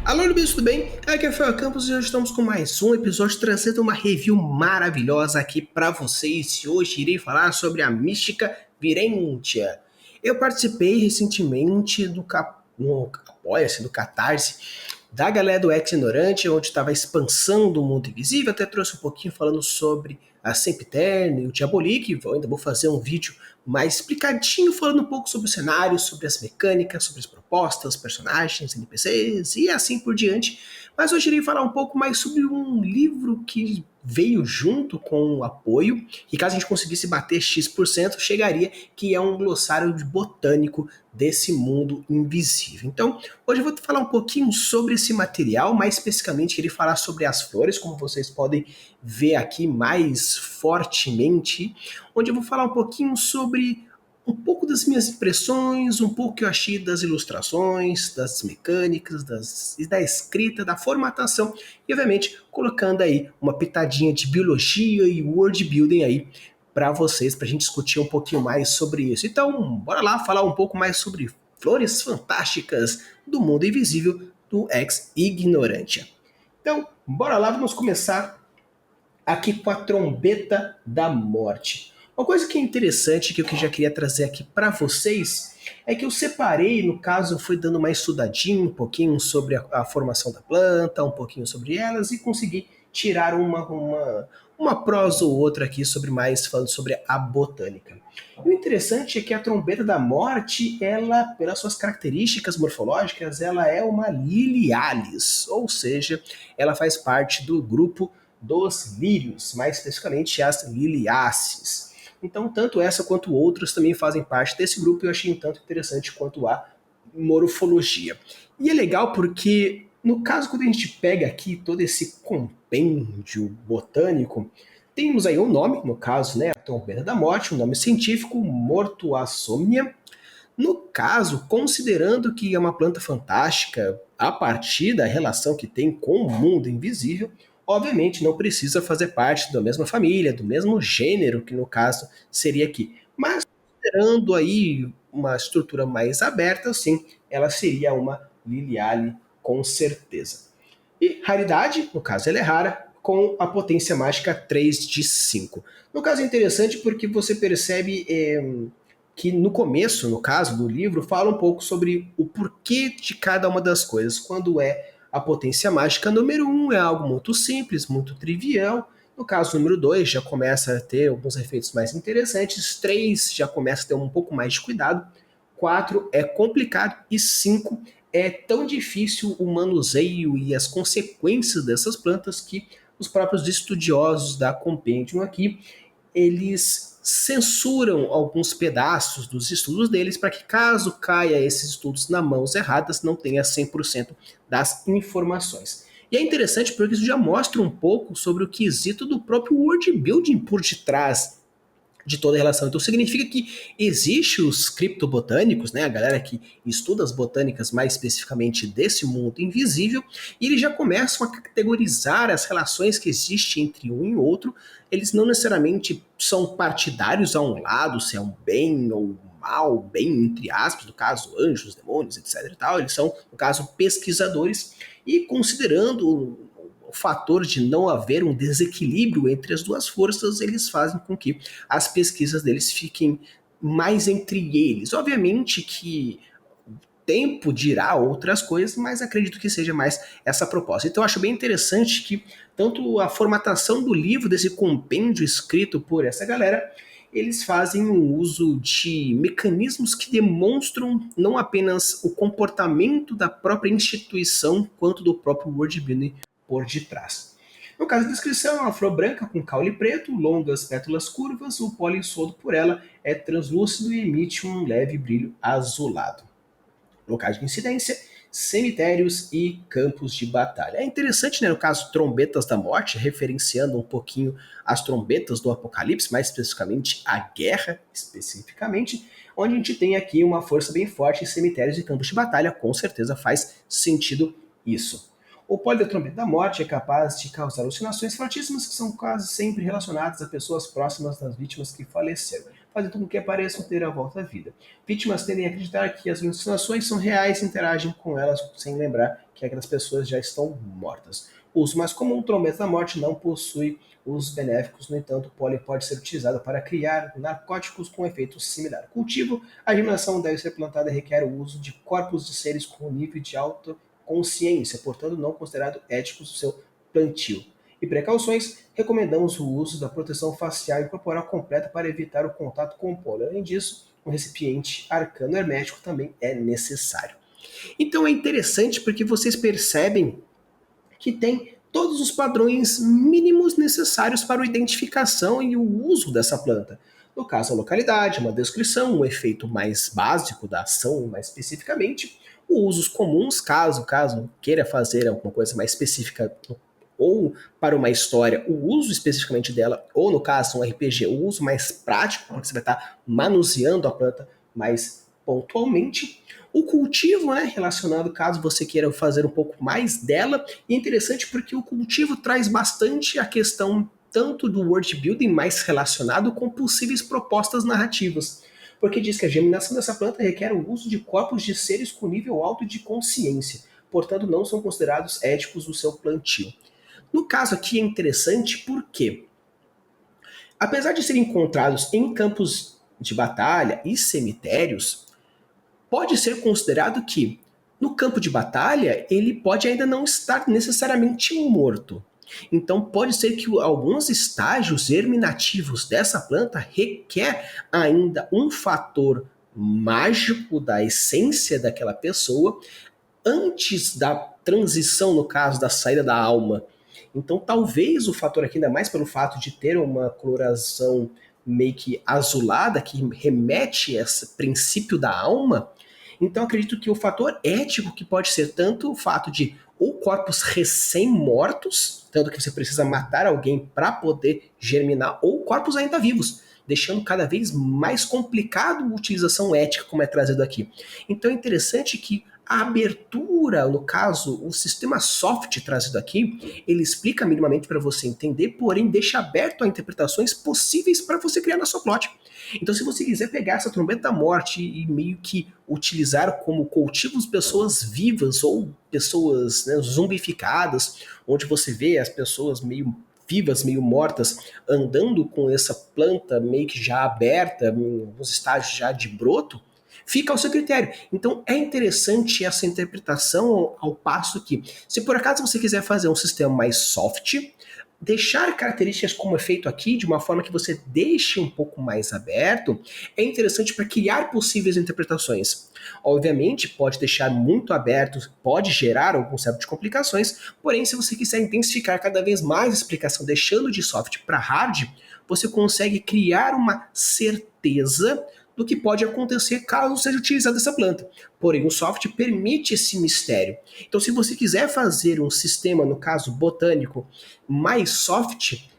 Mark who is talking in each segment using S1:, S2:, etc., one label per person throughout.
S1: Alô, amigos, tudo bem? Aqui é o Rafael Campos e hoje estamos com mais um episódio trazendo uma review maravilhosa aqui para vocês. E hoje irei falar sobre a mística Virentia. Eu participei recentemente no Apoia-se, do Catarse, da galera do Ex Ignorante, onde estava a expansão do mundo invisível. Até trouxe um pouquinho falando sobre a Sempiterno e o Diabolik. Eu ainda vou fazer um vídeo mais explicadinho, falando um pouco sobre o cenário, sobre as mecânicas, sobre as propostas, personagens, NPCs e assim por diante. Mas hoje irei falar um pouco mais sobre um livro que veio junto com o apoio, e caso a gente conseguisse bater X%, chegaria, que é um glossário botânico desse mundo invisível. Então, hoje eu vou falar um pouquinho sobre esse material, mais especificamente irei falar sobre as flores, como vocês podem ver aqui mais fortemente, onde eu vou falar um pouquinho sobre um pouco das minhas impressões, um pouco que eu achei das ilustrações, das mecânicas, da escrita, da formatação e, obviamente, colocando aí uma pitadinha de biologia e world building aí para vocês, para a gente discutir um pouquinho mais sobre isso. Então, bora lá falar um pouco mais sobre flores fantásticas do mundo invisível do Ex Ignorantia. Então, bora lá, vamos começar aqui com a trombeta da morte. Uma coisa que é interessante que eu já queria trazer aqui para vocês é que eu separei, no caso, eu fui dando uma estudadinha um pouquinho sobre a formação da planta, um pouquinho sobre elas e consegui tirar uma prosa ou outra aqui sobre mais falando sobre a botânica. E o interessante é que a trombeta da morte, ela, pelas suas características morfológicas, ela é uma lilialis, ou seja, ela faz parte do grupo dos lírios, mais especificamente as liliáceas. Então, tanto essa quanto outras também fazem parte desse grupo e eu achei um tanto interessante quanto a morfologia. E é legal porque, no caso, quando a gente pega aqui todo esse compêndio botânico, temos aí um nome, no caso, né, a trombeta da morte, um nome científico, Mortuassomnia. No caso, considerando que é uma planta fantástica a partir da relação que tem com o mundo invisível, obviamente não precisa fazer parte da mesma família, do mesmo gênero, que no caso seria aqui. Mas considerando aí uma estrutura mais aberta, sim, ela seria uma Liliale com certeza. E raridade, no caso ela é rara, com a potência mágica 3 de 5. No caso é interessante porque você percebe que no começo, no caso do livro, fala um pouco sobre o porquê de cada uma das coisas. Quando é a potência mágica número 1 é algo muito simples, muito trivial. No caso número 2 já começa a ter alguns efeitos mais interessantes. 3 já começa a ter um pouco mais de cuidado. 4 é complicado e 5 é tão difícil o manuseio e as consequências dessas plantas que os próprios estudiosos da Compendium aqui, eles censuram alguns pedaços dos estudos deles para que caso caia esses estudos nas mãos erradas, não tenha 100% das informações. E é interessante porque isso já mostra um pouco sobre o quesito do próprio world building por detrás de toda a relação. Então significa que existe os criptobotânicos, né, a galera que estuda as botânicas mais especificamente desse mundo invisível, e eles já começam a categorizar as relações que existem entre um e outro. Eles não necessariamente são partidários a um lado, se é um bem ou mal, bem entre aspas, no caso anjos, demônios, etc e tal. Eles são, no caso, pesquisadores e considerando o fator de não haver um desequilíbrio entre as duas forças, eles fazem com que as pesquisas deles fiquem mais entre eles. Obviamente que o tempo dirá outras coisas, mas acredito que seja mais essa proposta. Então eu acho bem interessante que tanto a formatação do livro, desse compêndio escrito por essa galera, eles fazem um uso de mecanismos que demonstram não apenas o comportamento da própria instituição, quanto do próprio worldbuilding por detrás. No caso da descrição, é uma flor branca com caule preto, longas pétalas curvas, o pólen solto por ela é translúcido e emite um leve brilho azulado. Locais de incidência, cemitérios e campos de batalha. É interessante, né, no caso, trombetas da morte, referenciando um pouquinho as trombetas do Apocalipse, mais especificamente a guerra, especificamente, onde a gente tem aqui uma força bem forte em cemitérios e campos de batalha, com certeza faz sentido isso. O pólen da trombeta da morte é capaz de causar alucinações fortíssimas que são quase sempre relacionadas a pessoas próximas das vítimas que faleceram. fazendo com que apareçam ter a volta à vida. Vítimas tendem a acreditar que as alucinações são reais e interagem com elas sem lembrar que aquelas pessoas já estão mortas. O uso mais comum, trombeta da morte, não possui usos benéficos, no entanto, o pólen pode ser utilizado para criar narcóticos com efeito similar. Cultivo, a germinação deve ser plantada e requer o uso de corpos de seres com nível de alta consciência, portanto não considerado éticos o seu plantio. E precauções, recomendamos o uso da proteção facial e corporal completa para evitar o contato com o pólen. Além disso, um recipiente arcano hermético também é necessário. Então é interessante porque vocês percebem que tem todos os padrões mínimos necessários para a identificação e o uso dessa planta. No caso, a localidade, uma descrição, um efeito mais básico da ação, mais especificamente, os usos comuns, caso queira fazer alguma coisa mais específica ou para uma história, o uso especificamente dela, ou no caso, um RPG, o uso mais prático, porque você vai estar manuseando a planta mais pontualmente. O cultivo, né, relacionado caso você queira fazer um pouco mais dela, e é interessante porque o cultivo traz bastante a questão tanto do world building mais relacionado com possíveis propostas narrativas. Porque diz que a germinação dessa planta requer o uso de corpos de seres com nível alto de consciência, portanto não são considerados éticos o seu plantio. No caso aqui é interessante porque, apesar de serem encontrados em campos de batalha e cemitérios, pode ser considerado que, no campo de batalha, ele pode ainda não estar necessariamente morto. Então pode ser que alguns estágios germinativos dessa planta requer ainda um fator mágico da essência daquela pessoa antes da transição, no caso da saída da alma. Então talvez o fator aqui, ainda mais pelo fato de ter uma coloração meio que azulada, que remete a esse princípio da alma, então acredito que o fator ético, que pode ser tanto o fato de ou corpos recém-mortos, tanto que você precisa matar alguém para poder germinar, ou corpos ainda vivos, deixando cada vez mais complicado a utilização ética, como é trazido aqui. Então é interessante que a abertura, no caso, o sistema soft trazido aqui, ele explica minimamente para você entender, porém deixa aberto a interpretações possíveis para você criar na sua plot. Então, se você quiser pegar essa trombeta da morte e meio que utilizar como cultivos pessoas vivas ou pessoas, né, zumbificadas, onde você vê as pessoas meio vivas, meio mortas, andando com essa planta meio que já aberta, nos estágios já de broto, fica ao seu critério. Então é interessante essa interpretação ao passo que, se por acaso você quiser fazer um sistema mais soft, deixar características como é feito aqui, de uma forma que você deixe um pouco mais aberto, é interessante para criar possíveis interpretações. Obviamente, pode deixar muito aberto, pode gerar algum certo de complicações, porém, se você quiser intensificar cada vez mais a explicação, deixando de soft para hard, você consegue criar uma certeza do que pode acontecer caso seja utilizada essa planta. Porém, o soft permite esse mistério. Então, se você quiser fazer um sistema, no caso botânico, mais soft,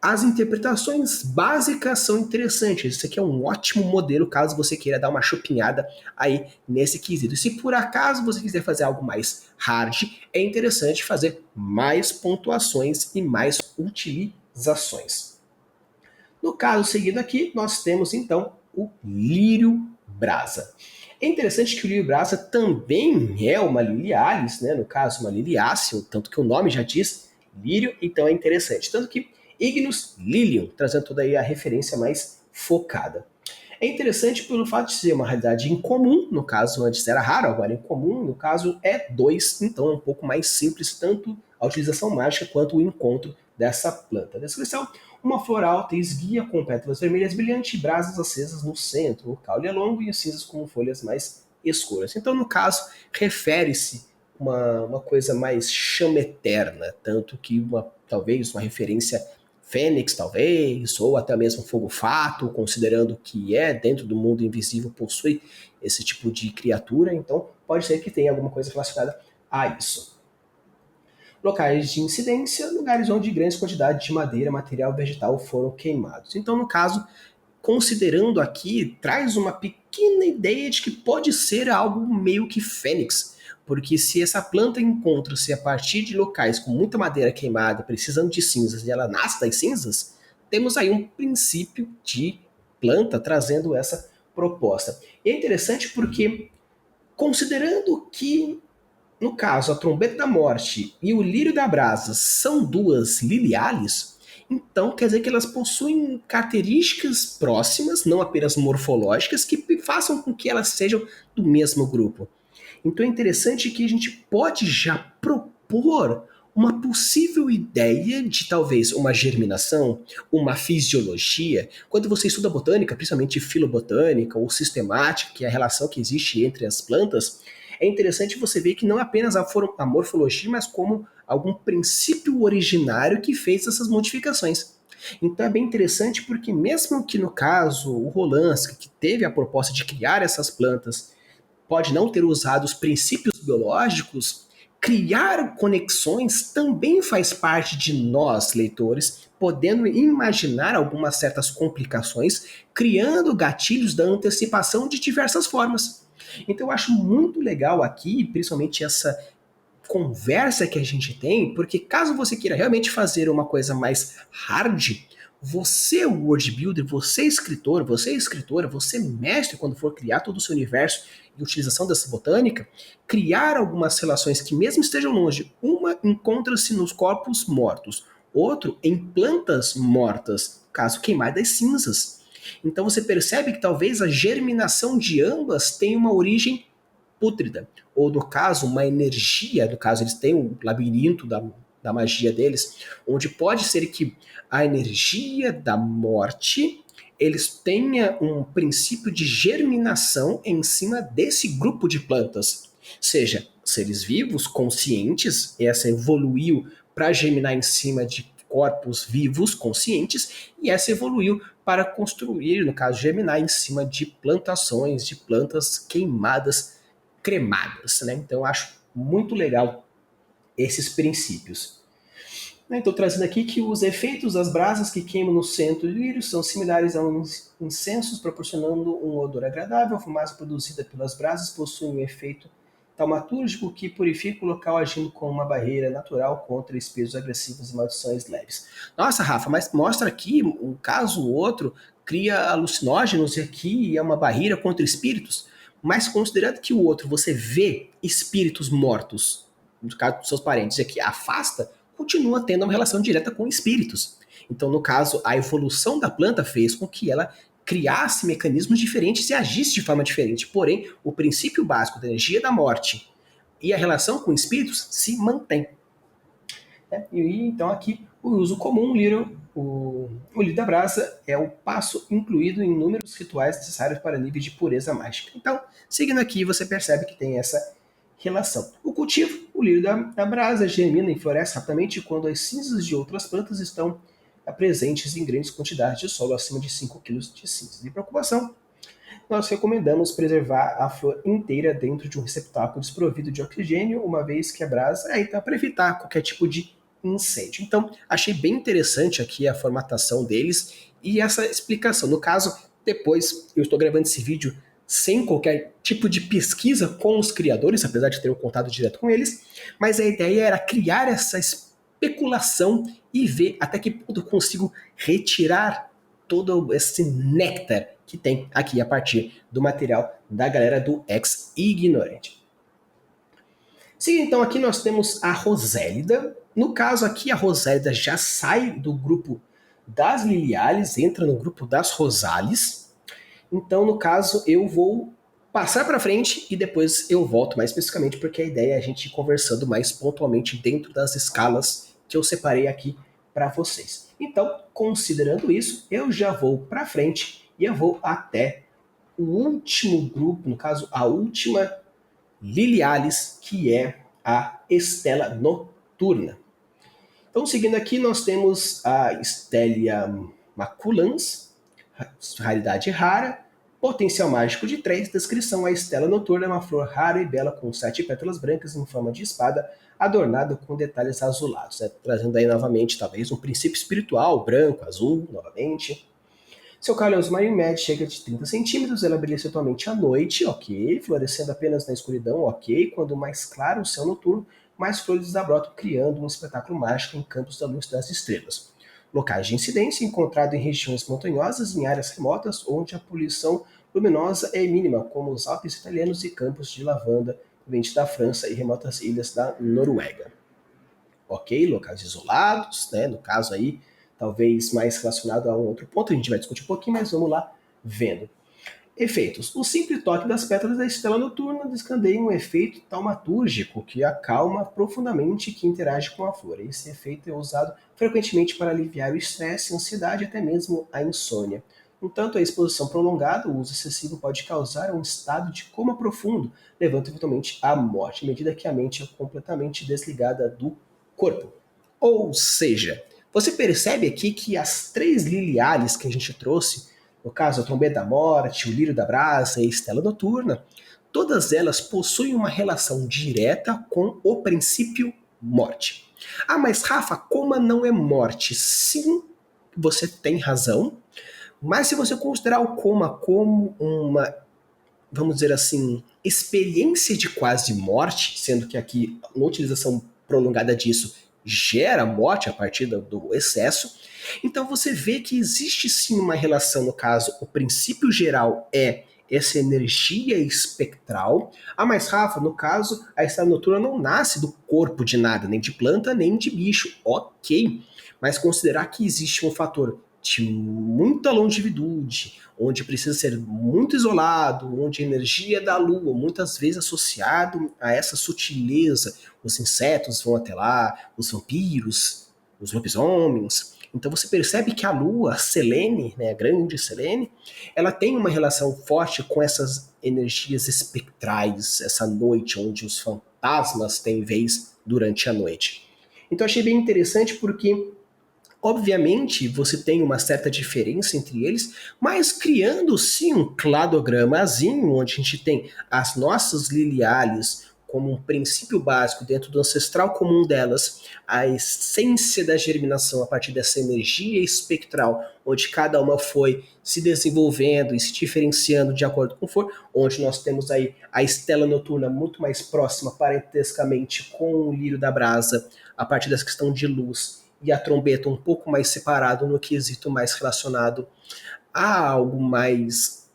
S1: as interpretações básicas são interessantes. Isso aqui é um ótimo modelo caso você queira dar uma chupinhada aí nesse quesito. E se por acaso você quiser fazer algo mais hard, é interessante fazer mais pontuações e mais utilizações. No caso seguido aqui, nós temos então o lírio brasa. É interessante que o lírio brasa também é uma lilialis, né? No caso, uma liliácea, tanto que o nome já diz lírio, então é interessante. Tanto que Ignus lilium, trazendo toda aí a referência mais focada. É interessante pelo fato de ser uma realidade incomum, no caso antes era raro, agora é incomum, no caso é 2, então é um pouco mais simples, tanto a utilização mágica quanto o encontro dessa planta. Descrição: uma flor alta e esguia com pétalas vermelhas brilhantes e brasas acesas no centro. O caule é longo e as cinzas com folhas mais escuras. Então, no caso, refere-se uma coisa mais chama eterna, tanto que talvez uma referência fênix, talvez, ou até mesmo fogo-fato, considerando que dentro do mundo invisível possui esse tipo de criatura, então pode ser que tenha alguma coisa relacionada a isso. Locais de incidência, lugares onde grandes quantidades de madeira, material vegetal foram queimados. Então, no caso, considerando aqui, traz uma pequena ideia de que pode ser algo meio que fênix, porque se essa planta encontra-se a partir de locais com muita madeira queimada, precisando de cinzas, e ela nasce das cinzas, temos aí um princípio de planta trazendo essa proposta. E é interessante porque, considerando que, no caso, a trombeta da morte e o lírio da brasa são duas liliales, então quer dizer que elas possuem características próximas, não apenas morfológicas, que façam com que elas sejam do mesmo grupo. Então é interessante que a gente pode já propor uma possível ideia de talvez uma germinação, uma fisiologia. Quando você estuda botânica, principalmente filobotânica ou sistemática, que é a relação que existe entre as plantas, é interessante você ver que não apenas a morfologia, mas como algum princípio originário que fez essas modificações. Então é bem interessante porque mesmo que no caso o Rolansky, que teve a proposta de criar essas plantas, pode não ter usado os princípios biológicos, criar conexões também faz parte de nós, leitores, podendo imaginar algumas certas complicações, criando gatilhos da antecipação de diversas formas. Então eu acho muito legal aqui, principalmente essa conversa que a gente tem, porque caso você queira realmente fazer uma coisa mais hard, você é world builder, você é escritor, você é escritora, você é mestre quando for criar todo o seu universo e utilização dessa botânica, criar algumas relações que mesmo estejam longe, uma encontra-se nos corpos mortos, outro em plantas mortas, caso queimadas cinzas. Então você percebe que talvez a germinação de ambas tenha uma origem pútrida, ou no caso, uma energia, no caso eles têm um labirinto da magia deles, onde pode ser que a energia da morte eles tenham um princípio de germinação em cima desse grupo de plantas. Seja seres vivos, conscientes, essa evoluiu para germinar em cima de corpos vivos, conscientes, e essa evoluiu para construir, no caso, germinar em cima de plantações, de plantas queimadas, cremadas, né? Então eu acho muito legal esses princípios. Estou trazendo aqui que os efeitos das brasas que queimam no centro do lírio são similares a uns incensos, proporcionando um odor agradável. A fumaça produzida pelas brasas possui um efeito taumatúrgico que purifica o local, agindo como uma barreira natural contra espíritos agressivos e maldições leves. Nossa, Rafa, mas mostra aqui um caso ou outro cria alucinógenos e aqui é uma barreira contra espíritos. Mas considerando que o outro você vê espíritos mortos, no caso dos seus parentes, e aqui afasta, continua tendo uma relação direta com espíritos. Então, no caso, a evolução da planta fez com que ela criasse mecanismos diferentes e agisse de forma diferente. Porém, o princípio básico da energia da morte e a relação com espíritos se mantém. E então aqui o uso comum, o lírio da brasa é o passo incluído em inúmeros rituais necessários para níveis de pureza mágica. Então, seguindo aqui, você percebe que tem essa relação. O cultivo, o lírio da brasa germina e floresce rapidamente quando as cinzas de outras plantas estão presentes em grandes quantidades de solo, acima de 5 kg de cinzas. De preocupação, nós recomendamos preservar a flor inteira dentro de um receptáculo desprovido de oxigênio, uma vez que a brasa então, para evitar qualquer tipo de incêndio. Então, achei bem interessante aqui a formatação deles e essa explicação. No caso, depois eu estou gravando esse vídeo sem qualquer tipo de pesquisa com os criadores, apesar de ter um contato direto com eles, mas a ideia era criar essa especulação e ver até que ponto eu consigo retirar todo esse néctar que tem aqui a partir do material da galera do Ex-Ignorante. Sim, então aqui nós temos a Rosélida. No caso aqui, a Rosélida já sai do grupo das Liliales, entra no grupo das Rosales. Então, no caso, eu vou passar para frente e depois eu volto mais especificamente, porque a ideia é a gente ir conversando mais pontualmente dentro das escalas que eu separei aqui para vocês. Então, considerando isso, eu já vou para frente e eu vou até o último grupo, no caso, a última Lilialis, que é a Estela Noturna. Então, seguindo aqui, nós temos a Stelia maculans, raridade rara, potencial mágico de 3, descrição: a Estela Noturna é uma flor rara e bela com 7 pétalas brancas em forma de espada, adornada com detalhes azulados, né? Trazendo aí novamente, talvez, um princípio espiritual, branco, azul, novamente. Seu calosma em média chega de 30 centímetros, ela brilha atualmente à noite, ok, florescendo apenas na escuridão, ok, quando mais claro o céu noturno, mais flores desabrotam, criando um espetáculo mágico em campos da luz das estrelas. Locais de incidência encontrado em regiões montanhosas e em áreas remotas onde a poluição luminosa é mínima, como os Alpes italianos e campos de lavanda provenientes da França e remotas ilhas da Noruega. Ok, locais isolados, né? No caso aí, talvez mais relacionado a um outro ponto, a gente vai discutir um pouquinho, mas vamos lá vendo. Efeitos. O simples toque das pétalas da estrela noturna descandeia um efeito taumatúrgico que acalma profundamente e que interage com a flor. Esse efeito é usado frequentemente para aliviar o estresse, a ansiedade e até mesmo a insônia. No entanto, a exposição prolongada, o uso excessivo pode causar um estado de coma profundo, levando eventualmente à morte, à medida que a mente é completamente desligada do corpo. Ou seja, você percebe aqui que as três liliales que a gente trouxe, no caso a trombeta da morte, o lírio da brasa e a estela noturna, todas elas possuem uma relação direta com o princípio morte. Ah, mas Rafa, coma não é morte? Sim, você tem razão, mas se você considerar o coma como uma, vamos dizer assim, experiência de quase morte, sendo que aqui uma utilização prolongada disso gera morte a partir do excesso, então você vê que existe sim uma relação, no caso, o princípio geral é essa energia espectral. Ah, mas Rafa, no caso, a estrela noturna não nasce do corpo de nada, nem de planta, nem de bicho. Ok, mas considerar que existe um fator de muita longevidade, onde precisa ser muito isolado, onde a energia da lua, muitas vezes associado a essa sutileza, os insetos vão até lá, os vampiros, os lobisomens. Então você percebe que a lua, a Selene, né, a grande Selene, ela tem uma relação forte com essas energias espectrais, essa noite onde os fantasmas têm vez durante a noite. Então achei bem interessante porque obviamente, você tem uma certa diferença entre eles, mas criando sim um cladogramazinho, onde a gente tem as nossas liliales como um princípio básico dentro do ancestral comum delas, a essência da germinação a partir dessa energia espectral, onde cada uma foi se desenvolvendo e se diferenciando de acordo com for, onde nós temos aí a estela noturna muito mais próxima parentescamente com o lírio da brasa, a partir dessa questão de luz, e a trombeta um pouco mais separado no quesito mais relacionado a algo mais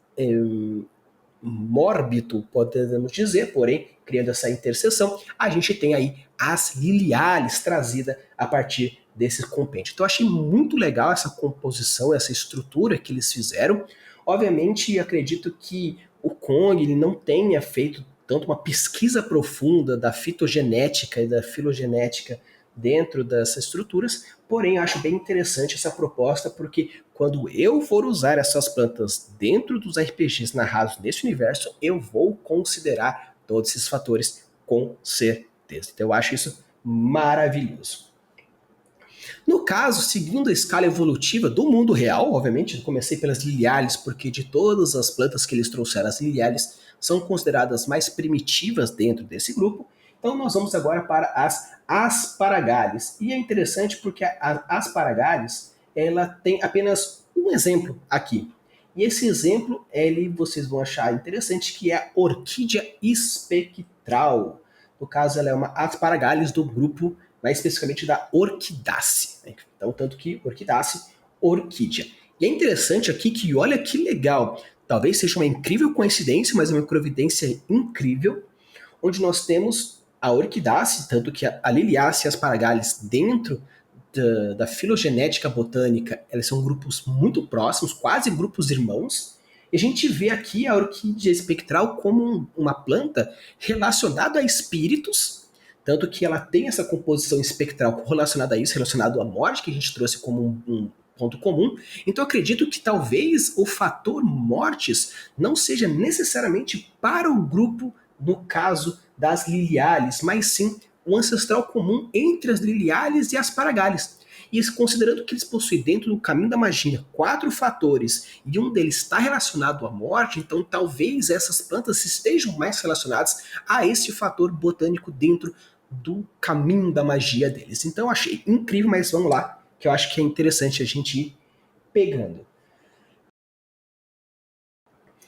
S1: mórbido, podemos dizer, porém, criando essa interseção, a gente tem aí as liliales trazida a partir desse compêndio. Então, eu achei muito legal essa composição, essa estrutura que eles fizeram. Obviamente, acredito que o Kong ele não tenha feito tanto uma pesquisa profunda da fitogenética e da filogenética dentro dessas estruturas, porém acho bem interessante essa proposta, porque quando eu for usar essas plantas dentro dos RPGs narrados nesse universo, eu vou considerar todos esses fatores com certeza. Então eu acho isso maravilhoso. No caso, seguindo a escala evolutiva do mundo real, obviamente, eu comecei pelas liliales, porque de todas as plantas que eles trouxeram, as liliales são consideradas mais primitivas dentro desse grupo. Então nós vamos agora para as asparagales. E é interessante porque a asparagales, ela tem apenas um exemplo aqui. E esse exemplo, vocês vão achar interessante, que é a orquídea espectral. No caso, ela é uma asparagales do grupo, mais especificamente da orquidácea. Né? Então, tanto que orquidácea, orquídea. E é interessante aqui que, olha que legal, talvez seja uma incrível coincidência, mas é uma providência incrível, onde nós temos a orquidácea, tanto que a liliácea e as asparagales dentro da filogenética botânica, elas são grupos muito próximos, quase grupos irmãos, e a gente vê aqui a orquídea espectral como uma planta relacionada a espíritos, tanto que ela tem essa composição espectral relacionada a isso, relacionado à morte, que a gente trouxe como um ponto comum. Então eu acredito que talvez o fator mortes não seja necessariamente para o grupo, no caso das liliales, mas sim o ancestral comum entre as liliales e as paragales. E considerando que eles possuem dentro do caminho da magia 4 fatores e um deles está relacionado à morte, então talvez essas plantas estejam mais relacionadas a esse fator botânico dentro do caminho da magia deles. Então eu achei incrível, mas vamos lá, que eu acho que é interessante a gente ir pegando.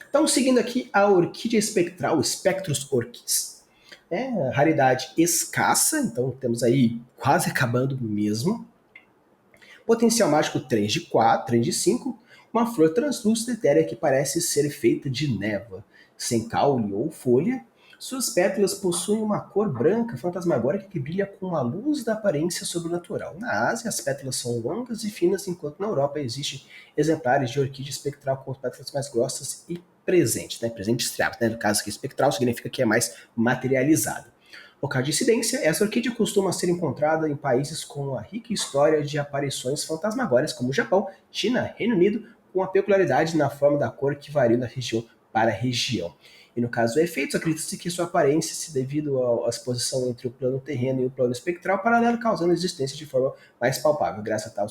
S1: Então, seguindo aqui a orquídea espectral, Spectrus orchis. É raridade escassa, então temos aí quase acabando mesmo. Potencial mágico 3 de 4, 3 de 5. Uma flor translúcida etérea que parece ser feita de névoa, sem caule ou folha. Suas pétalas possuem uma cor branca fantasmagórica que brilha com a luz da aparência sobrenatural. Na Ásia, as pétalas são longas e finas, enquanto na Europa existem exemplares de orquídea espectral com as pétalas mais grossas e presentes, né? Presente estriado, né? No caso aqui, espectral significa que é mais materializado. Local de incidência, essa orquídea costuma ser encontrada em países com a rica história de aparições fantasmagóricas, como Japão, China, Reino Unido, com a peculiaridade na forma da cor que varia da região para região. E no caso dos efeitos, acredita-se que sua aparência se devido à exposição entre o plano terreno e o plano espectral paralelo, causando existência de forma mais palpável. Graças a tal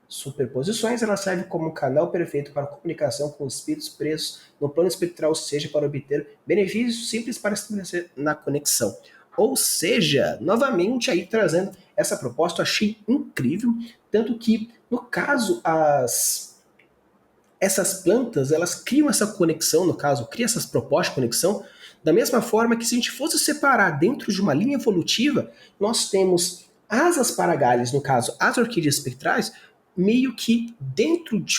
S1: superposições, ela serve como um canal perfeito para comunicação com espíritos presos no plano espectral, seja para obter benefícios simples para estabelecer na conexão. Ou seja, novamente aí trazendo essa proposta, eu achei incrível, tanto que, no caso, essas plantas, elas criam essa conexão, no caso, criam essas propostas de conexão, da mesma forma que se a gente fosse separar dentro de uma linha evolutiva, nós temos as asparagalhas, no caso, as orquídeas espectrais, meio que dentro de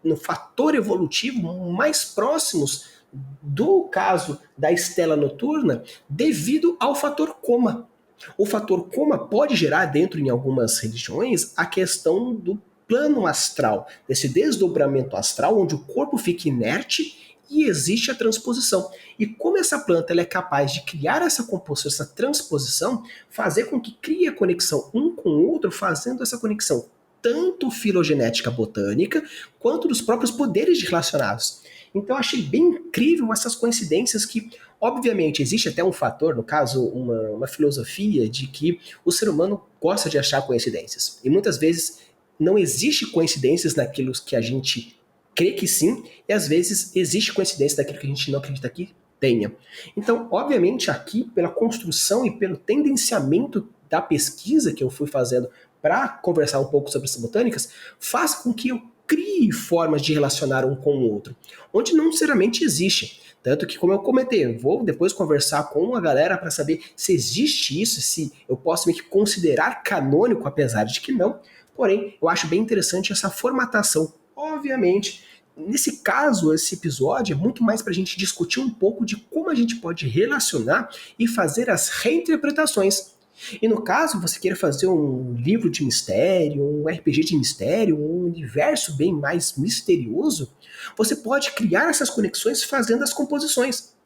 S1: um fator evolutivo mais próximos do caso da estela noturna devido ao fator coma. O fator coma pode gerar dentro em algumas religiões a questão do plano astral, desse desdobramento astral onde o corpo fica inerte e existe a transposição. E como essa planta ela é capaz de criar essa composição, essa transposição, fazer com que crie a conexão um com o outro, fazendo essa conexão tanto filogenética botânica quanto dos próprios poderes relacionados. Então eu achei bem incrível essas coincidências que, obviamente, existe até um fator, no caso, uma filosofia de que o ser humano gosta de achar coincidências. E muitas vezes não existe coincidências naquilo que a gente crê que sim, e às vezes existe coincidência naquilo que a gente não acredita que tenha. Então, obviamente, aqui, pela construção e pelo tendenciamento da pesquisa que eu fui fazendo para conversar um pouco sobre essas botânicas, faz com que eu crie formas de relacionar um com o outro, onde não necessariamente existe. Tanto que, como eu comentei, eu vou depois conversar com a galera para saber se existe isso, se eu posso meio que considerar canônico, apesar de que não. Porém, eu acho bem interessante essa formatação. Obviamente, nesse caso, esse episódio é muito mais para a gente discutir um pouco de como a gente pode relacionar e fazer as reinterpretações. E no caso, você queira fazer um livro de mistério, um RPG de mistério, um universo bem mais misterioso, você pode criar essas conexões fazendo as composições.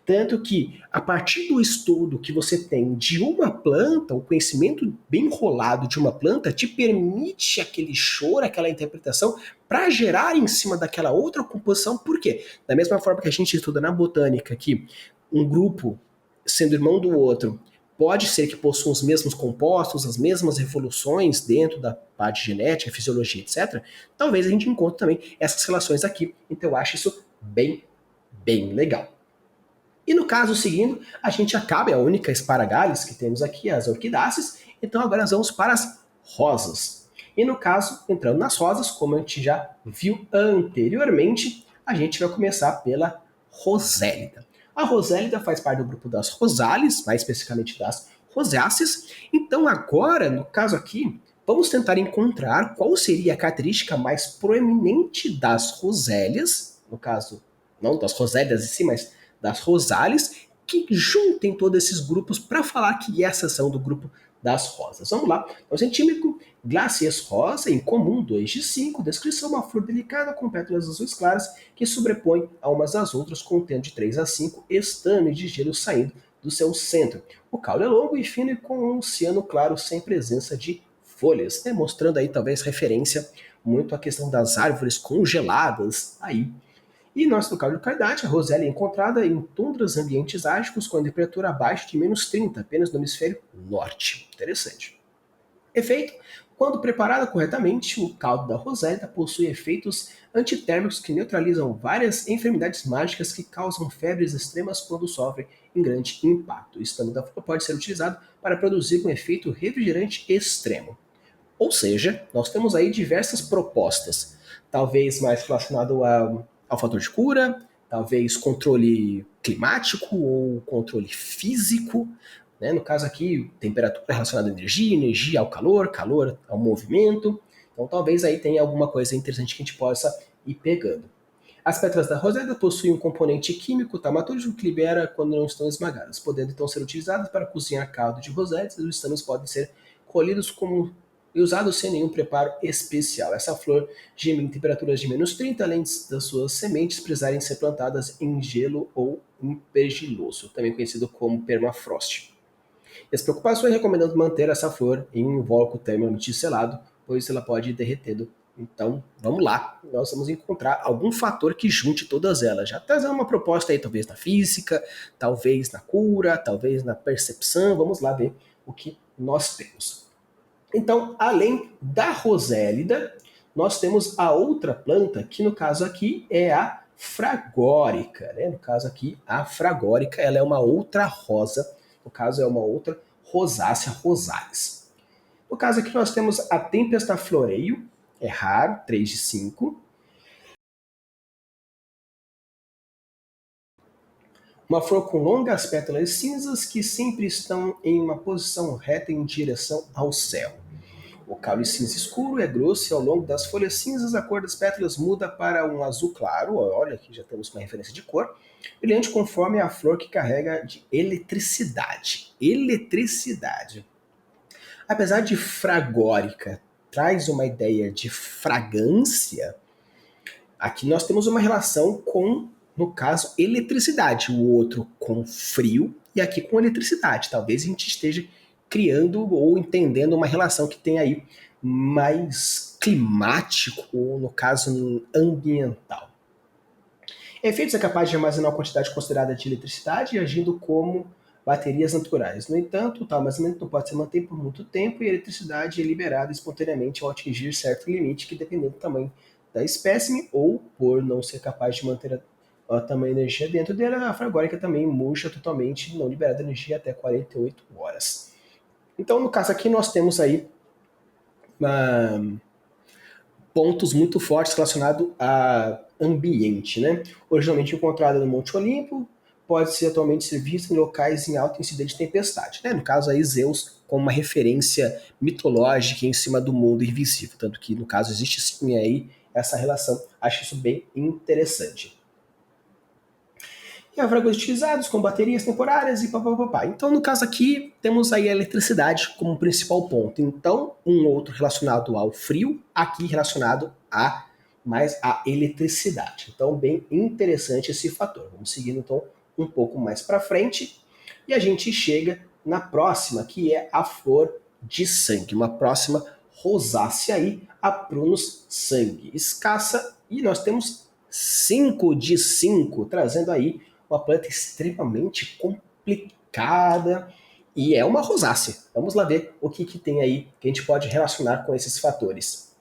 S1: Tanto que, a partir do estudo que você tem de uma planta, o conhecimento bem enrolado de uma planta te permite aquele choro, aquela interpretação, para gerar em cima daquela outra composição. Por quê? Da mesma forma que a gente estuda na botânica que um grupo, sendo irmão do outro, pode ser que possua os mesmos compostos, as mesmas evoluções dentro da parte genética, fisiologia, etc. Talvez a gente encontre também essas relações aqui. Então eu acho isso bem, bem legal. E no caso seguindo, a gente acaba, é a única esparagales que temos aqui, as orquidáceas, então agora nós vamos para as rosas. E no caso, entrando nas rosas, como a gente já viu anteriormente, a gente vai começar pela rosélida. A rosélida faz parte do grupo das rosales, mais especificamente das rosáceas. Então agora, no caso aqui, vamos tentar encontrar qual seria a característica mais proeminente das rosélias, no caso, não das rosélias em si, mas das rosales, que juntem todos esses grupos para falar que essas são do grupo das rosas. Vamos lá. Então, centímetro, Glacias rosa, em comum, 2 de 5. Descrição, uma flor delicada com pétalas azuis claras que sobrepõe a umas às outras, contendo de 3 a 5 estames de gelo saindo do seu centro. O caule é longo e fino e com um ciano claro sem presença de folhas, demonstrando aí talvez referência muito à questão das árvores congeladas aí. E nosso local de localidade, a Rosélia é encontrada em tundras ambientes árticos com a temperatura abaixo de -30, apenas no hemisfério norte. Interessante. Efeito: quando preparada corretamente, o caldo da Rosélia possui efeitos antitérmicos que neutralizam várias enfermidades mágicas que causam febres extremas quando sofrem em grande impacto. O estâmago da flor pode ser utilizado para produzir um efeito refrigerante extremo. Ou seja, nós temos aí diversas propostas, talvez mais relacionado ao fator de cura, talvez controle climático ou controle físico, né? No caso aqui, temperatura relacionada à energia, energia ao calor, calor ao movimento. Então talvez aí tenha alguma coisa interessante que a gente possa ir pegando. As pétalas da roseta possuem um componente químico taumaturgico que libera quando não estão esmagadas, podendo então ser utilizadas para cozinhar caldo de rosetas, e os estames podem ser colhidos como e usados sem nenhum preparo especial. Essa flor geme em temperaturas de -30, além das suas sementes precisarem ser plantadas em gelo ou em pergiloso, também conhecido como permafrost. E as preocupações recomendando manter essa flor em um invólucro termicamente selado, pois ela pode ir derretendo. Então, vamos lá, nós vamos encontrar algum fator que junte todas elas. Já trazendo uma proposta aí, talvez na física, talvez na cura, talvez na percepção. Vamos lá ver o que nós temos. Então, além da rosélida, nós temos a outra planta, que no caso aqui é a fragórica. Né? No caso aqui, a fragórica, ela é uma outra rosa, no caso é uma outra rosácea rosalis. No caso aqui nós temos a tempesta floreio, é raro, 3 de 5. Uma flor com longas pétalas cinzas que sempre estão em uma posição reta em direção ao céu. O caule cinza escuro é grosso e ao longo das folhas cinzas a cor das pétalas muda para um azul claro, olha aqui já temos uma referência de cor, brilhante conforme a flor que carrega de eletricidade. Eletricidade. Apesar de fragórica traz uma ideia de fragrância, aqui nós temos uma relação com, no caso, eletricidade, o outro com frio e aqui com eletricidade. Talvez a gente esteja criando ou entendendo uma relação que tem aí mais climático, ou no caso ambiental. Efeitos é capaz de armazenar uma quantidade considerada de eletricidade agindo como baterias naturais. No entanto, o tal armazenamento não pode se manter por muito tempo e a eletricidade é liberada espontaneamente ao atingir certo limite que depende do tamanho da espécime ou por não ser capaz de manter a tamanha energia dentro dela, a fragórica também murcha totalmente, não liberando energia até 48 horas. Então, no caso aqui, nós temos aí pontos muito fortes relacionados a ambiente. Né? Originalmente encontrada no Monte Olimpo, pode ser atualmente ser vista em locais em alto incidente de tempestade. Né? No caso aí, Zeus como uma referência mitológica em cima do mundo invisível. Tanto que, no caso, existe sim aí essa relação. Acho isso bem interessante. E fragmentos utilizados com baterias temporárias e papapá. Então, no caso aqui, temos aí a eletricidade como principal ponto. Então, um outro relacionado ao frio, aqui relacionado a mais a eletricidade. Então, bem interessante esse fator. Vamos seguindo, então, um pouco mais para frente. E a gente chega na próxima, que é a flor de sangue. Uma próxima rosácea aí, a Prunus sangue. Escassa, e nós temos 5 de 5, trazendo aí uma planta extremamente complicada e é uma rosácea. Vamos lá ver o que tem aí que a gente pode relacionar com esses fatores.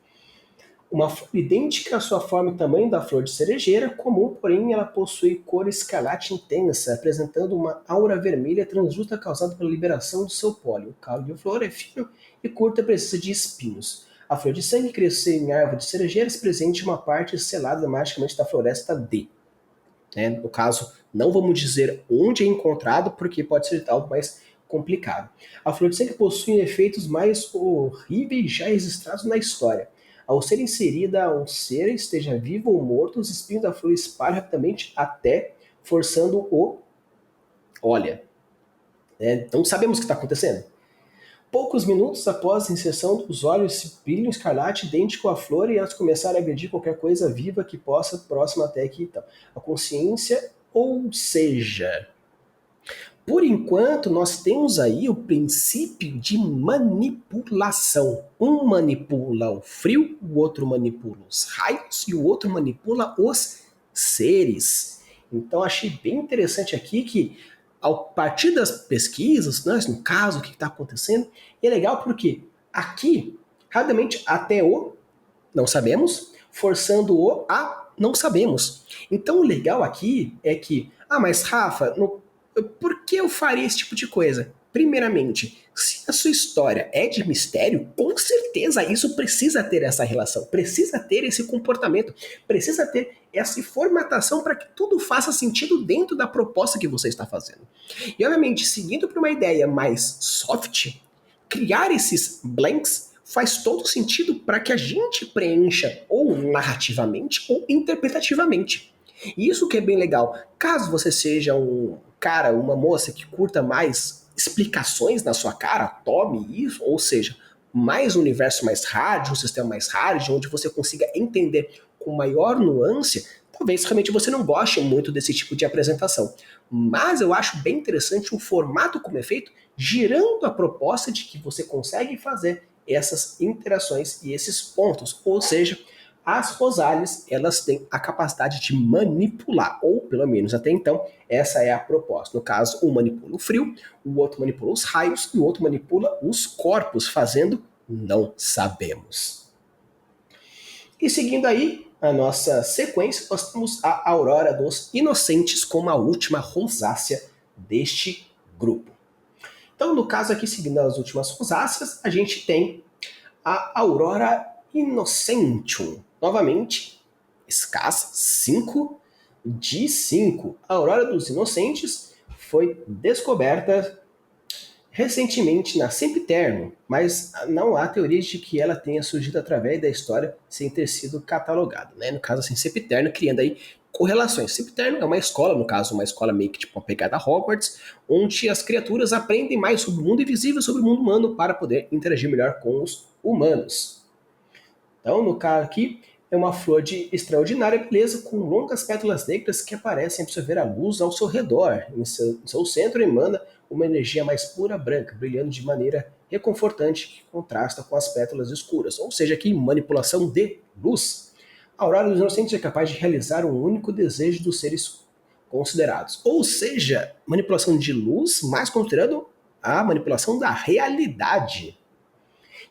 S1: Uma flor idêntica à sua forma e tamanho da flor de cerejeira, comum, porém ela possui cor escarlate intensa, apresentando uma aura vermelha translúcida causada pela liberação do seu pólen. O caule da flor é fino e curto e precisa de espinhos. A flor de sangue cresce em árvore de cerejeiras, presente em uma parte selada magicamente da floresta D. No caso, não vamos dizer onde é encontrado, porque pode ser algo mais complicado. A flor de sangue possui efeitos mais horríveis já registrados na história. Ao ser inserida a um ser, esteja vivo ou morto, os espinhos da flor espalham rapidamente até forçando o... Olha, não sabemos o que está acontecendo. Poucos minutos após a inserção dos olhos se brilham escarlate idêntico à flor e elas começaram a agredir qualquer coisa viva que possa próxima até aqui. Então, a consciência, ou seja, por enquanto nós temos aí o princípio de manipulação. Um manipula o frio, o outro manipula os raios e o outro manipula os seres. Então achei bem interessante aqui que a partir das pesquisas, né, no caso, o que está acontecendo, é legal porque aqui, rapidamente, até o não sabemos, forçando o a não sabemos. Então o legal aqui é que, mas Rafa, por que eu faria esse tipo de coisa? Primeiramente, se a sua história é de mistério, com certeza isso precisa ter essa relação, precisa ter esse comportamento, precisa ter essa formatação para que tudo faça sentido dentro da proposta que você está fazendo. E obviamente, seguindo para uma ideia mais soft, criar esses blanks faz todo sentido para que a gente preencha ou narrativamente ou interpretativamente. E isso que é bem legal. Caso você seja um cara, uma moça que curta mais explicações na sua cara, tome isso, ou seja, mais um universo mais hard, um sistema mais hard, onde você consiga entender com maior nuance, talvez realmente você não goste muito desse tipo de apresentação. Mas eu acho bem interessante o formato como é feito, girando a proposta de que você consegue fazer essas interações e esses pontos. Ou seja, as Rosales, elas têm a capacidade de manipular, ou pelo menos até então, essa é a proposta. No caso, um manipula o frio, o outro manipula os raios e o outro manipula os corpos, fazendo não sabemos. E seguindo aí a nossa sequência, nós temos a Aurora dos Inocentes como a última rosácea deste grupo. Então, no caso aqui, seguindo as últimas rosáceas, a gente tem a Aurora Innocentium. Novamente, escassa 5 de 5. A Aurora dos Inocentes foi descoberta recentemente na Sempiterno, mas não há teorias de que ela tenha surgido através da história sem ter sido catalogada, né? No caso, assim, Sempiterno, criando aí correlações. Sempiterno é uma escola, no caso, uma escola meio que tipo uma pegada Hogwarts, onde as criaturas aprendem mais sobre o mundo invisível e sobre o mundo humano para poder interagir melhor com os humanos. Então, no caso aqui, é uma flor de extraordinária beleza com longas pétalas negras que parecem absorver a luz ao seu redor. Em seu centro emana uma energia mais pura branca, brilhando de maneira reconfortante que contrasta com as pétalas escuras. Ou seja, aqui manipulação de luz. A aurora dos inocentes é capaz de realizar um único desejo dos seres considerados. Ou seja, manipulação de luz, mais considerando a manipulação da realidade.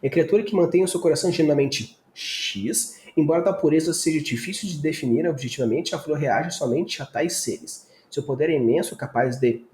S1: É a criatura que mantém o seu coração genuinamente X, embora da pureza seja difícil de definir objetivamente, a flor reage somente a tais seres. Seu poder é imenso, capaz de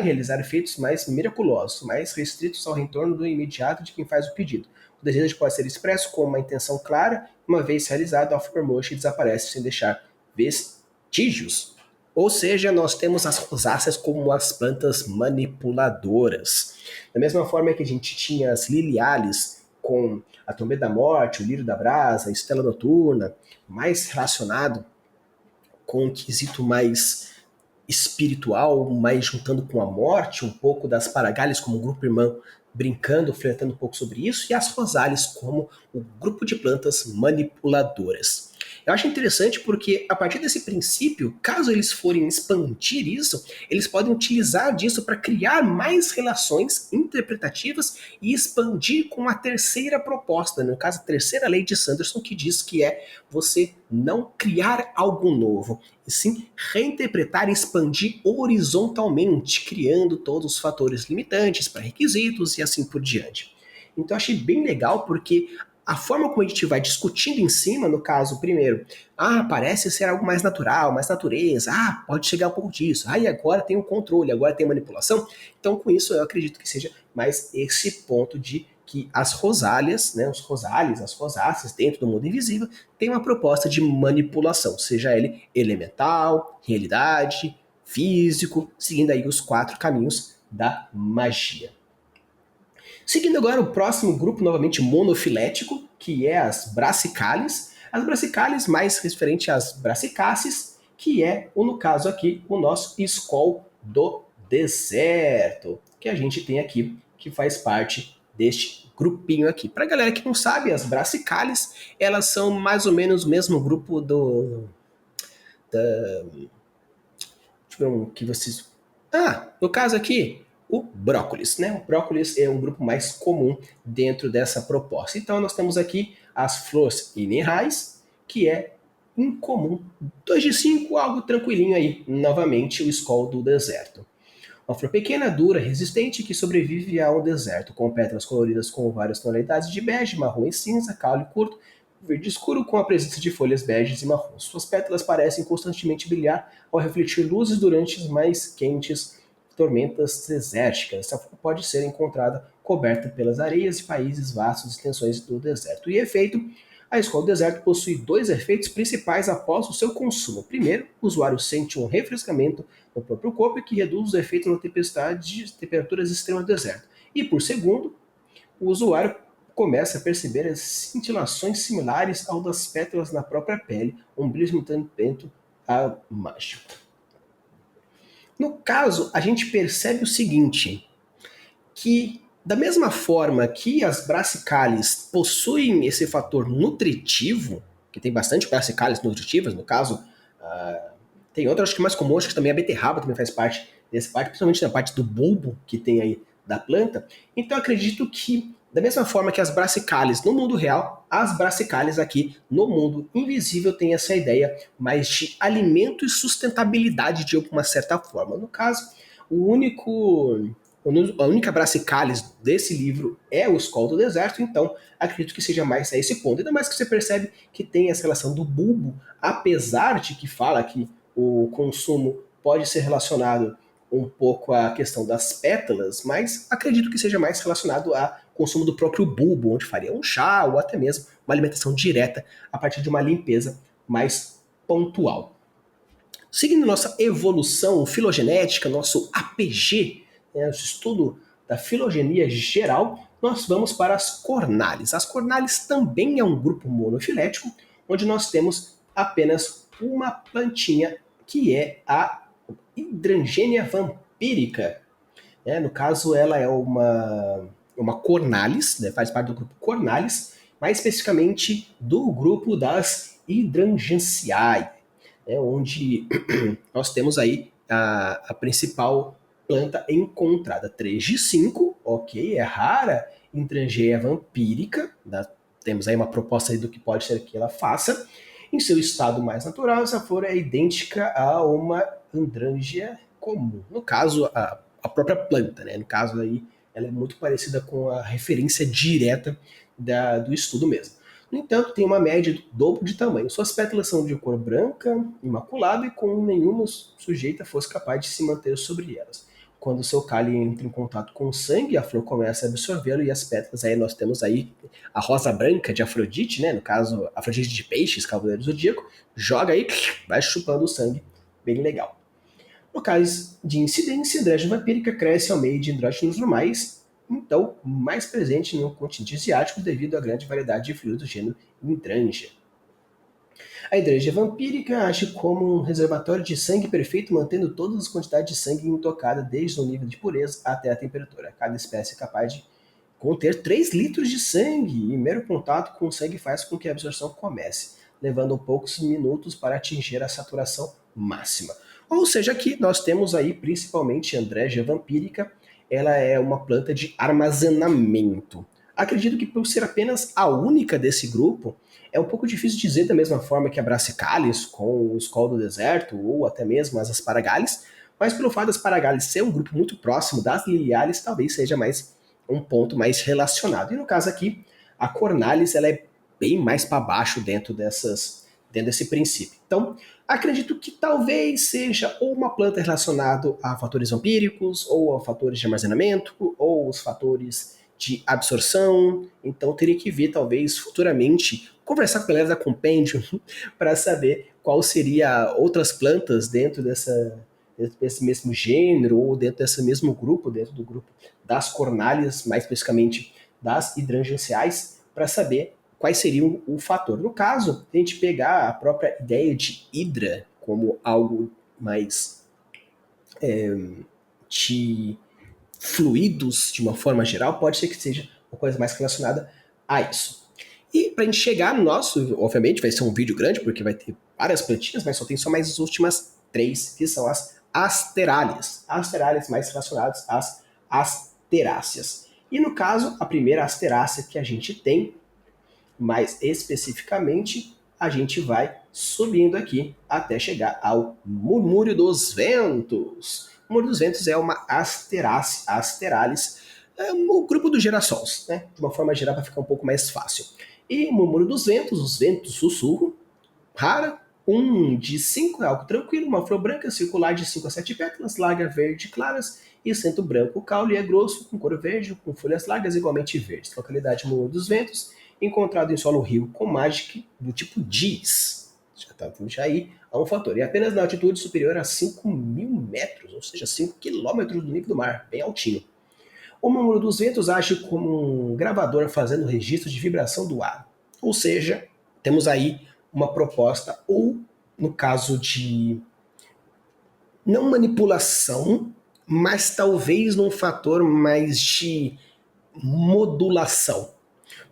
S1: realizar efeitos mais miraculosos, mais restritos ao retorno do imediato de quem faz o pedido. O desejo pode ser expresso com uma intenção clara, uma vez realizado, a flor murcha e desaparece sem deixar vestígios. Ou seja, nós temos as rosáceas como as plantas manipuladoras. Da mesma forma que a gente tinha as liliales com a Trombeta da Morte, o Lírio da Brasa, a Estela Noturna, mais relacionado com um quesito mais espiritual, mais juntando com a morte, um pouco das Paragalhas como um grupo irmão, brincando, flertando um pouco sobre isso, e as Rosales como o grupo de plantas manipuladoras. Eu acho interessante porque, a partir desse princípio, caso eles forem expandir isso, eles podem utilizar disso para criar mais relações interpretativas e expandir com a terceira proposta, no caso, a terceira lei de Sanderson, que diz que é você não criar algo novo, e sim reinterpretar e expandir horizontalmente, criando todos os fatores limitantes para requisitos e assim por diante. Então eu achei bem legal porque a forma como a gente vai discutindo em cima, no caso, primeiro, parece ser algo mais natural, mais natureza, pode chegar um pouco disso, e agora tem o controle, agora tem a manipulação. Então, com isso, eu acredito que seja mais esse ponto de que as rosálias, né, os rosales, as rosáceas dentro do mundo invisível, têm uma proposta de manipulação, seja ele elemental, realidade, físico, seguindo aí os 4 caminhos da magia. Seguindo agora o próximo grupo, novamente monofilético, que é as brasicales. As brasicales mais referente às brasicáceas, que é, no caso aqui, o nosso escol do deserto, que a gente tem aqui, que faz parte deste grupinho aqui. Para a galera que não sabe, as brasicales, elas são mais ou menos o mesmo grupo deixa eu ver um que vocês... no caso aqui, o brócolis, né? O brócolis é um grupo mais comum dentro dessa proposta. Então nós temos aqui as flores inerrais, que é incomum. 2 de 5, algo tranquilinho aí. Novamente, o escol do deserto. Uma flor pequena, dura, resistente, que sobrevive ao deserto, com pétalas coloridas com várias tonalidades de bege, marrom e cinza, caule curto, verde escuro com a presença de folhas beges e marrons. Suas pétalas parecem constantemente brilhar ao refletir luzes durante as mais quentes tormentas desérticas. Essa flor pode ser encontrada coberta pelas areias de países vastos e extensões do deserto. E efeito, a escola do deserto possui 2 efeitos principais após o seu consumo. Primeiro, o usuário sente um refrescamento no próprio corpo que reduz os efeitos na tempestade de temperaturas extremas do deserto. E por segundo, o usuário começa a perceber as cintilações similares ao das pétalas na própria pele, um brilho simultâneo a mágico. No caso, a gente percebe o seguinte, que da mesma forma que as brassicales possuem esse fator nutritivo, que tem bastante brassicales nutritivas, no caso, tem outra, acho que mais comum, acho que também a beterraba também faz parte desse parte, principalmente na parte do bulbo que tem aí da planta. Então acredito que, da mesma forma que as brassicales no mundo real, as brassicales aqui no mundo invisível têm essa ideia mais de alimento e sustentabilidade de alguma certa forma. No caso, a única brassicalis desse livro é o Skol do Deserto, então acredito que seja mais a esse ponto. Ainda mais que você percebe que tem essa relação do bulbo, apesar de que fala que o consumo pode ser relacionado um pouco à questão das pétalas, mas acredito que seja mais relacionado ao consumo do próprio bulbo, onde faria um chá ou até mesmo uma alimentação direta a partir de uma limpeza mais pontual. Seguindo nossa evolução filogenética, nosso APG, o estudo da filogenia geral, nós vamos para as cornales. As cornales também é um grupo monofilético, onde nós temos apenas uma plantinha, que é a Hydrangea vampírica. No caso, ela é uma cornalis, né, faz parte do grupo cornalis, mais especificamente do grupo das Hydrangeaceae, onde nós temos aí a principal planta encontrada, 3 de 5, ok, é rara, Hydrangea vampírica, temos aí uma proposta aí do que pode ser que ela faça. Em seu estado mais natural, essa flor é idêntica a uma Hydrangea comum. No caso, a própria planta, né? No caso aí, ela é muito parecida com a referência direta do estudo mesmo. No entanto, tem uma média do dobro de tamanho. Suas pétalas são de cor branca, imaculada e com nenhuma sujeita fosse capaz de se manter sobre elas. Quando o seu cálice entra em contato com o sangue, a flor começa a absorvê-lo e as pétalas, aí nós temos aí a rosa branca de Afrodite, né? No caso, Afrodite de peixes, Cavaleiro do Zodíaco, joga aí, vai chupando o sangue, bem legal. No caso de incidência, a andrógena vampírica cresce ao meio de andrógenos normais, então mais presente no continente asiático devido à grande variedade de fluidos do gênero Hydrangea. A Hydrangea vampírica age como um reservatório de sangue perfeito, mantendo todas as quantidades de sangue intocada, desde o nível de pureza até a temperatura. Cada espécie é capaz de conter 3 litros de sangue, e mero contato com o sangue faz com que a absorção comece, levando poucos minutos para atingir a saturação máxima. Ou seja, aqui nós temos aí principalmente Andrégia vampírica, ela é uma planta de armazenamento. Acredito que por ser apenas a única desse grupo, é um pouco difícil dizer da mesma forma que a Brassicalis com o Skol do Deserto, ou até mesmo as Asparagales, mas pelo fato das Asparagales ser um grupo muito próximo das Lilialis, talvez seja mais um ponto mais relacionado. E no caso aqui, a Cornalis ela é bem mais para baixo dentro desse princípio. Então, acredito que talvez seja ou uma planta relacionada a fatores vampíricos, ou a fatores de armazenamento, ou os fatores de absorção. Então, teria que ver, talvez, futuramente, conversar com a galera da Compendium para saber qual seria outras plantas dentro desse mesmo gênero, ou dentro desse mesmo grupo, dentro do grupo das cornálias, mais especificamente das hidrangenciais, para saber quais seriam o fator. No caso, a gente pegar a própria ideia de hidra como algo mais de fluidos de uma forma geral, pode ser que seja uma coisa mais relacionada a isso. E para a gente chegar no nosso, obviamente vai ser um vídeo grande, porque vai ter várias plantinhas, mas só tem só mais as últimas 3, que são as asteráceas. Asteráceas mais relacionadas às asteráceas. E no caso, a primeira asterácea que a gente tem, mais especificamente, a gente vai subindo aqui até chegar ao Murmúrio dos Ventos. O Murmúrio dos Ventos é uma asteralis, o grupo dos girassols, né? De uma forma geral para ficar um pouco mais fácil. E Murmúrio dos Ventos, os ventos sussurro, rara, 1 de 5 é algo tranquilo, uma flor branca circular de 5 a 7 pétalas, larga verde claras e centro branco. O caule é grosso, com cor verde, com folhas largas igualmente verdes. Localidade Murmúrio dos Ventos, encontrado em solo rio com Magic do tipo Diz. Já está aí a um fator. E apenas na altitude superior a 5.000 metros, ou seja, 5 quilômetros do nível do mar, bem altinho. O Murmúrio dos Ventos age como um gravador fazendo registro de vibração do ar. Ou seja, temos aí uma proposta, ou no caso de não manipulação, mas talvez num fator mais de modulação.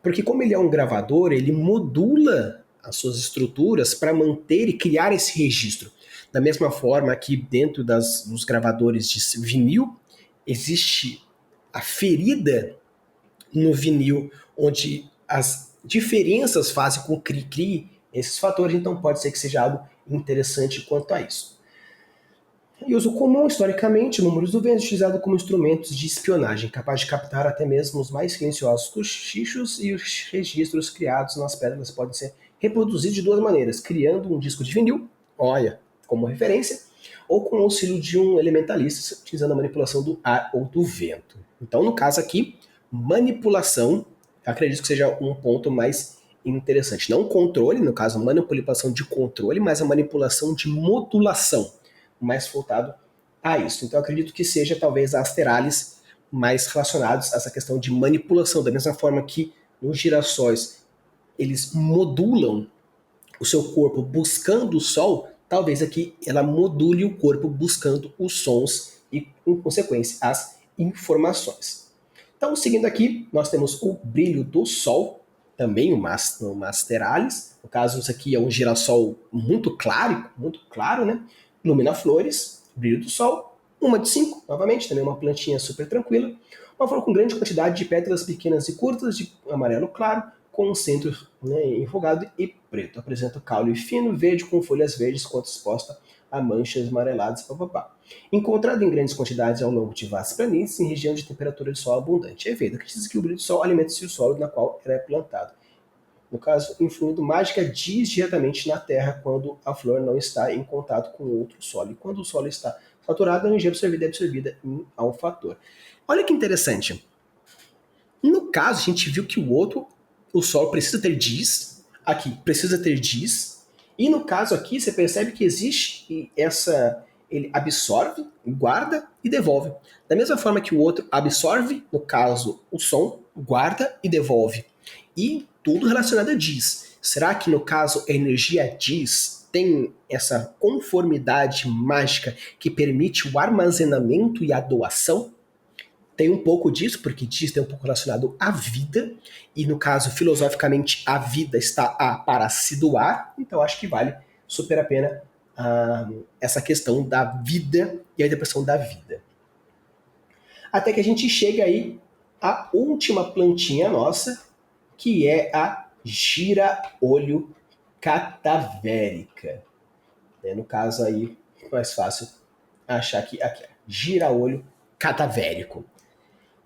S1: Porque como ele é um gravador, ele modula as suas estruturas para manter e criar esse registro. Da mesma forma que dentro dos gravadores de vinil, existe a ferida no vinil, onde as diferenças fazem com que crie esses fatores, então pode ser que seja algo interessante quanto a isso. E uso comum, historicamente, números do vento utilizado como instrumentos de espionagem, capaz de captar até mesmo os mais silenciosos cochichos, e os registros criados nas pedras podem ser reproduzidos de duas maneiras, criando um disco de vinil, olha, como referência, ou com o auxílio de um elementalista, utilizando a manipulação do ar ou do vento. Então, no caso aqui, manipulação, acredito que seja um ponto mais interessante. Não controle, no caso, manipulação de controle, mas a manipulação de modulação, mais voltado a isso. Então, eu acredito que seja talvez a Asterales mais relacionados a essa questão de manipulação, da mesma forma que nos girassóis eles modulam o seu corpo buscando o sol, talvez aqui ela module o corpo buscando os sons e, em consequência, as informações. Então, seguindo aqui, nós temos o brilho do sol, também o Masteralis. No caso, isso aqui é um girassol muito claro, né? Ilumina flores, brilho do sol. Uma de 5, novamente, também uma plantinha super tranquila. Uma flor com grande quantidade de pétalas pequenas e curtas, de amarelo claro, com um centro, né, enrugado e preto. Apresenta caule fino, verde, com folhas verdes, quanto exposta a manchas amareladas, papapá. Encontrado em grandes quantidades ao longo de vastas planícies em região de temperatura de sol abundante. É feito que diz que o brilho do sol alimenta-se o solo na qual ela é plantado. No caso, influindo mágica diz diretamente na terra quando a flor não está em contato com outro solo. E quando o solo está saturado, a energia absorvida é absorvida em alfator. Olha que interessante. No caso, a gente viu que o solo precisa ter diz, aqui precisa ter diz, e no caso aqui você percebe que existe ele absorve, guarda e devolve. Da mesma forma que o outro absorve, no caso, o som, guarda e devolve. E tudo relacionado a diz. Será que no caso a energia diz tem essa conformidade mágica que permite o armazenamento e a doação? Tem um pouco disso, porque diz tem um pouco relacionado à vida, e no caso, filosoficamente, a vida está para se doar, então acho que vale super a pena essa questão da vida e a interpretação da vida. Até que a gente chega aí à última plantinha nossa, que é a gira-olho catavérica. No caso aí, mais fácil achar que aqui é gira-olho catavérico.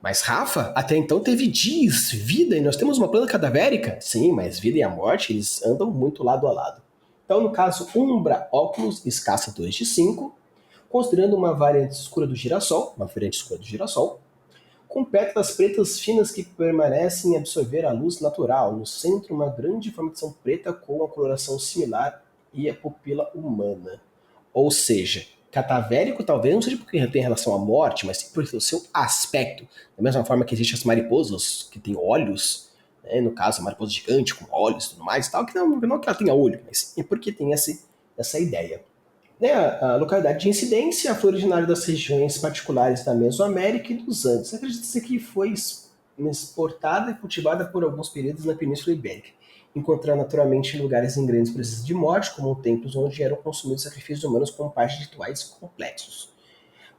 S1: Mas Rafa, até então teve diz, vida, e nós temos uma planta cadavérica? Sim, mas vida e a morte, eles andam muito lado a lado. Então, no caso, Umbra Oculus, escassa 2 de 5, considerando uma variante escura do girassol, com pétalas pretas finas que permanecem absorver a luz natural. No centro, uma grande formação preta com a coloração similar e a pupila humana. Ou seja, catavérico talvez não seja porque tem relação à morte, mas sim porque o seu aspecto. Da mesma forma que existem as mariposas que têm olhos, né, no caso a mariposa gigante com olhos e tudo mais, tal, que não que ela tenha olho, mas é porque tem essa ideia. Né, a localidade de incidência, a flor originária das regiões particulares da Mesoamérica e dos Andes. Acredita-se que foi exportada e cultivada por alguns períodos na Península Ibérica, encontrar naturalmente em lugares em grandes presenças de morte, como templos onde eram consumidos sacrifícios humanos como parte de rituais complexos.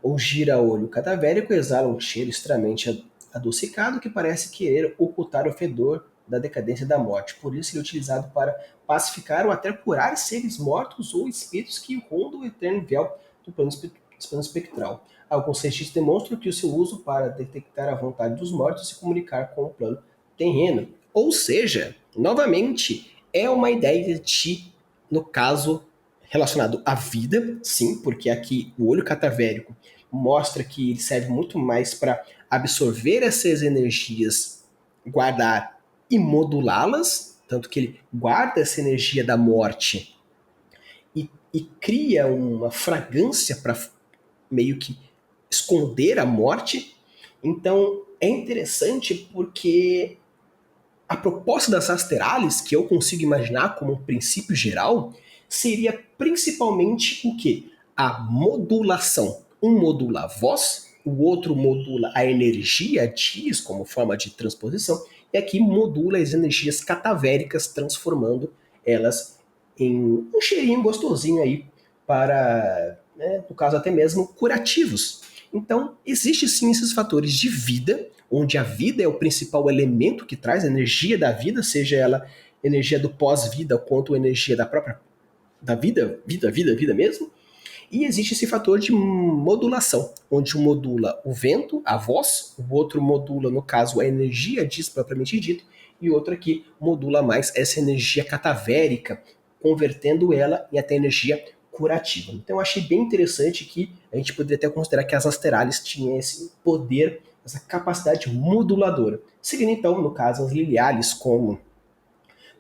S1: O gira-olho cadavérico exala um cheiro extremamente adocicado que parece querer ocultar o fedor da decadência da morte. Por isso ele é utilizado para pacificar ou até curar seres mortos ou espíritos que rondam o eterno véu do plano espectral. Alguns registros demonstram que o seu uso para detectar a vontade dos mortos e se comunicar com o plano terreno. Ou seja, novamente, é uma ideia de, no caso, relacionado à vida, sim, porque aqui o olho catavérico mostra que ele serve muito mais para absorver essas energias, guardar e modulá-las, tanto que ele guarda essa energia da morte e cria uma fragrância para meio que esconder a morte, Então é interessante porque a proposta das asterales, que eu consigo imaginar como um princípio geral, seria principalmente o quê? A modulação. Um modula a voz, o outro modula a energia diz como forma de transposição, e aqui modula as energias catavéricas, transformando elas em um cheirinho gostosinho aí para, né, no caso até mesmo, curativos. Então, existem sim esses fatores de vida, onde a vida é o principal elemento que traz a energia da vida, seja ela energia do pós-vida quanto energia da própria da vida mesmo. E existe esse fator de modulação, onde um modula o vento, a voz, o outro modula, no caso, a energia diz propriamente dito, e outro aqui modula mais essa energia catavérica, convertendo ela em até energia curativa. Então eu achei bem interessante que a gente poderia até considerar que as asterales tinham esse poder, essa capacidade moduladora. Seguindo então, no caso, as liliales como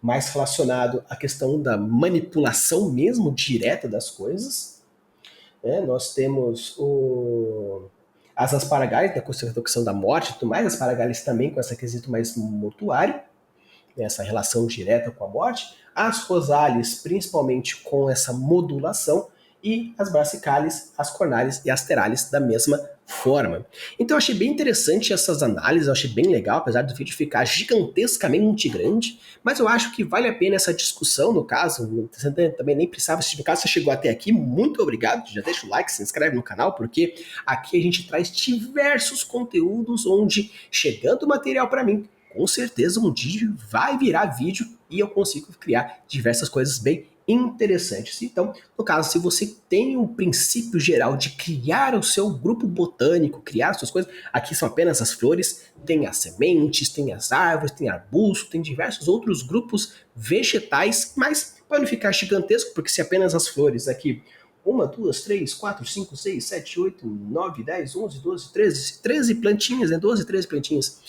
S1: mais relacionado à questão da manipulação mesmo direta das coisas, né? Nós temos as asparagales, né, com a questão da morte e tudo mais, as asparagales também com esse quesito mais mortuário, né, essa relação direta com a morte, as rosales principalmente com essa modulação, e as brassicales, as cornales e as terales da mesma forma. Então eu achei bem interessante essas análises, eu achei bem legal, apesar do vídeo ficar gigantescamente grande, mas eu acho que vale a pena essa discussão, no caso, você também nem precisava, se no caso você chegou até aqui, muito obrigado, já deixa o like, se inscreve no canal, porque aqui a gente traz diversos conteúdos onde, chegando material para mim, com certeza um dia vai virar vídeo e eu consigo criar diversas coisas bem interessantes. Então, no caso, se você tem um princípio geral de criar o seu grupo botânico, criar suas coisas, aqui são apenas as flores, tem as sementes, tem as árvores, tem arbusto, tem diversos outros grupos vegetais, mas pode não ficar gigantesco, porque se apenas as flores aqui, 1, 2, 3, 4, 5, 6, 7, 8, 9, 10, 11, 12, 13 plantinhas, né? 12, 13 plantinhas.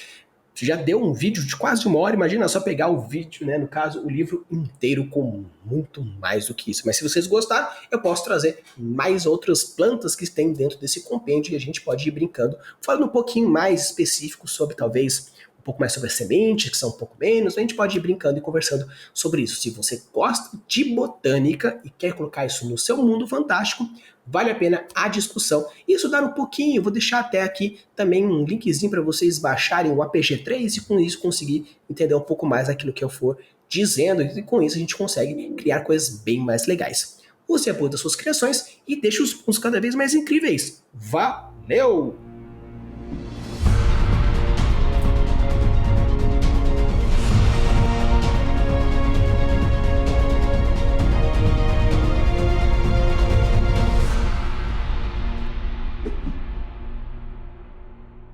S1: Já deu um vídeo de quase 1 hora, imagina só pegar o vídeo, né, no caso, o livro inteiro com muito mais do que isso. Mas se vocês gostaram, eu posso trazer mais outras plantas que tem dentro desse compêndio e a gente pode ir brincando, falando um pouquinho mais específico sobre, talvez, um pouco mais sobre as sementes, que são um pouco menos, a gente pode ir brincando e conversando sobre isso. Se você gosta de botânica e quer colocar isso no seu mundo fantástico, vale a pena a discussão e estudar um pouquinho. Vou deixar até aqui também um linkzinho para vocês baixarem o APG3 e com isso conseguir entender um pouco mais aquilo que eu for dizendo, e com isso a gente consegue criar coisas bem mais legais. Use a das suas criações e deixe os pontos cada vez mais incríveis. Valeu!